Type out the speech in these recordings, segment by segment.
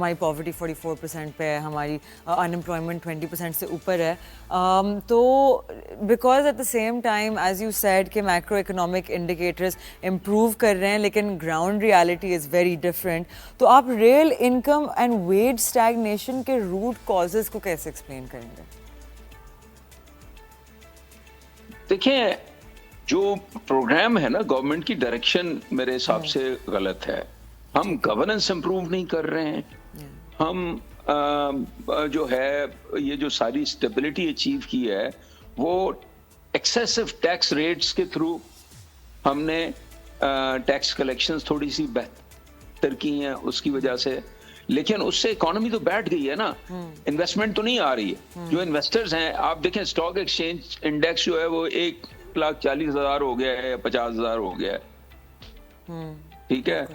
हमारी पॉवर्टी 44% पे है, हमारी अनएम्प्लॉयमेंट 20% से ऊपर है। तो because at the same time as you said कि मैक्रो इकोनॉमिक इंडिकेटर्स इम्प्रूव कर रहे हैं लेकिन ground reality is very different. तो आप real income and wage stagnation के रूट कॉजेज को कैसे एक्सप्लेन करेंगे? देखिए, जो प्रोग्राम है ना, गवर्नमेंट की डायरेक्शन मेरे हिसाब से गलत है। हम गवर्नेंस इंप्रूव नहीं कर रहे हैं। हम जो है ये जो सारी स्टेबिलिटी अचीव की है वो एक्सेसिव टैक्स रेट्स के थ्रू हमने टैक्स कलेक्शंस थोड़ी सी बेहतर की हैं उसकी वजह से, लेकिन उससे इकोनॉमी तो बैठ गई है ना, इन्वेस्टमेंट तो नहीं आ रही है। जो इन्वेस्टर्स हैं, आप देखें स्टॉक एक्सचेंज इंडेक्स जो है वो 1,40,000 हो गया है, 50,000 हो गया है। ठीक है,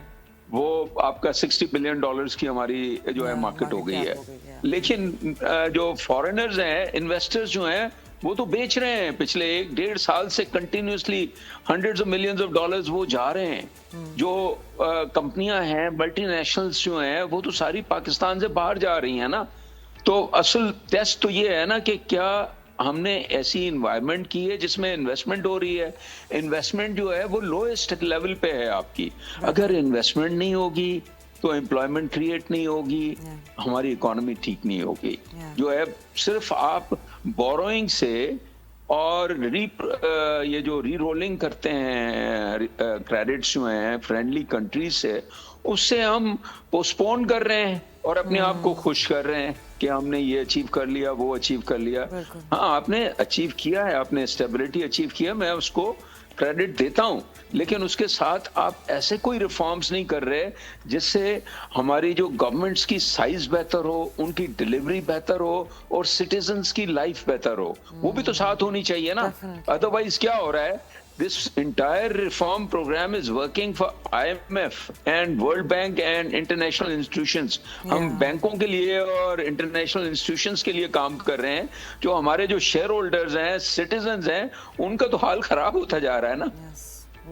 वो आपका $60 बिलियन की हमारी जो है मार्केट हो गई है। लेकिन जो फॉरेनर्स हैं, इन्वेस्टर्स जो हैं, वो तो बेच रहे हैं। पिछले 1-1.5 साल से continuously hundreds of millions of dollars वो जा रहे हैं। जो कंपनियां हैं, मल्टीनेशनल्स जो हैं, वो तो सारी पाकिस्तान से बाहर जा रही हैं ना। तो असल टेस्ट तो ये है ना कि क्या हमने ऐसी इन्वायरमेंट की है जिसमें इन्वेस्टमेंट हो रही है। इन्वेस्टमेंट जो है वो लोएस्ट लेवल पे है आपकी। अगर इन्वेस्टमेंट नहीं होगी तो एम्प्लॉयमेंट क्रिएट नहीं होगी, हमारी इकोनॉमी ठीक नहीं होगी। जो है सिर्फ आप बोरोइंग से और ये जो री रोलिंग करते हैं क्रेडिट्स जो हैं फ्रेंडली कंट्रीज से, उससे हम पोस्टपोन कर रहे हैं और अपने आप को खुश कर रहे हैं कि हमने ये अचीव कर लिया, वो अचीव कर लिया। हाँ, आपने अचीव किया है, आपने स्टेबिलिटी अचीव किया, मैं उसको क्रेडिट देता हूं, लेकिन उसके साथ आप ऐसे कोई रिफॉर्म्स नहीं कर रहे जिससे हमारी जो गवर्नमेंट्स की साइज बेहतर हो, उनकी डिलीवरी बेहतर हो और सिटीजन्स की लाइफ बेहतर हो। वो भी तो साथ होनी चाहिए ना। अदरवाइज क्या हो रहा है, this entire reform program is working for IMF and World Bank and international institutions. हम बैंकों के लिए और इंटरनेशनल इंस्टीट्यूशंस के लिए काम कर रहे हैं। जो हमारे जो शेयर होल्डर्स हैं, सिटीजन्स हैं, उनका तो हाल खराब होता जा रहा है ना।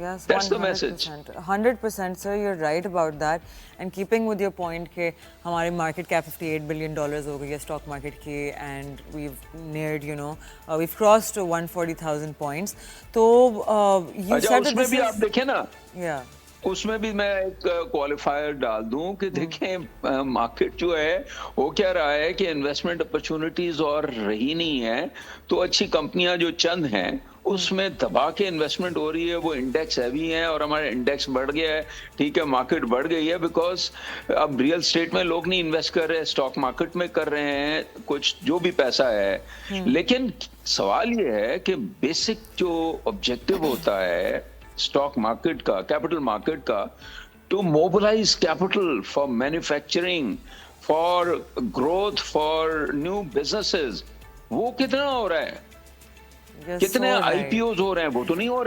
Yes, that's the message. 100%, sir, you're right about that. And keeping with your point कि हमारी मार्केट कैप $58 बिलियन हो गई है स्टॉक मार्केट की, and we've neared, we've crossed 140,000 points. तो you said that उसमें भी आप देखें ना, उसमें भी मैं एक क्वालिफायर डाल दूं कि देखें मार्केट जो है वो क्या रहा है कि इन्वेस्टमेंट अपॉर्चुनिटीज और रही नहीं है, तो अच्छी कंपनियां जो चंद हैं उसमें दबा के इन्वेस्टमेंट हो रही है। वो इंडेक्स हैवी है और हमारा इंडेक्स बढ़ गया है। ठीक है, मार्केट बढ़ गई है बिकॉज अब रियल स्टेट में लोग नहीं इन्वेस्ट कर रहे, स्टॉक मार्केट में कर रहे हैं कुछ जो भी पैसा है। लेकिन सवाल ये है कि बेसिक जो ऑब्जेक्टिव होता है स्टॉक मार्केट का, कैपिटल मार्केट का, to mobilise capital for manufacturing, for growth, for new businesses, वो कितना हो रहा है? कितने IPOs हो रहे हैं? वो तो नहीं हो रहे।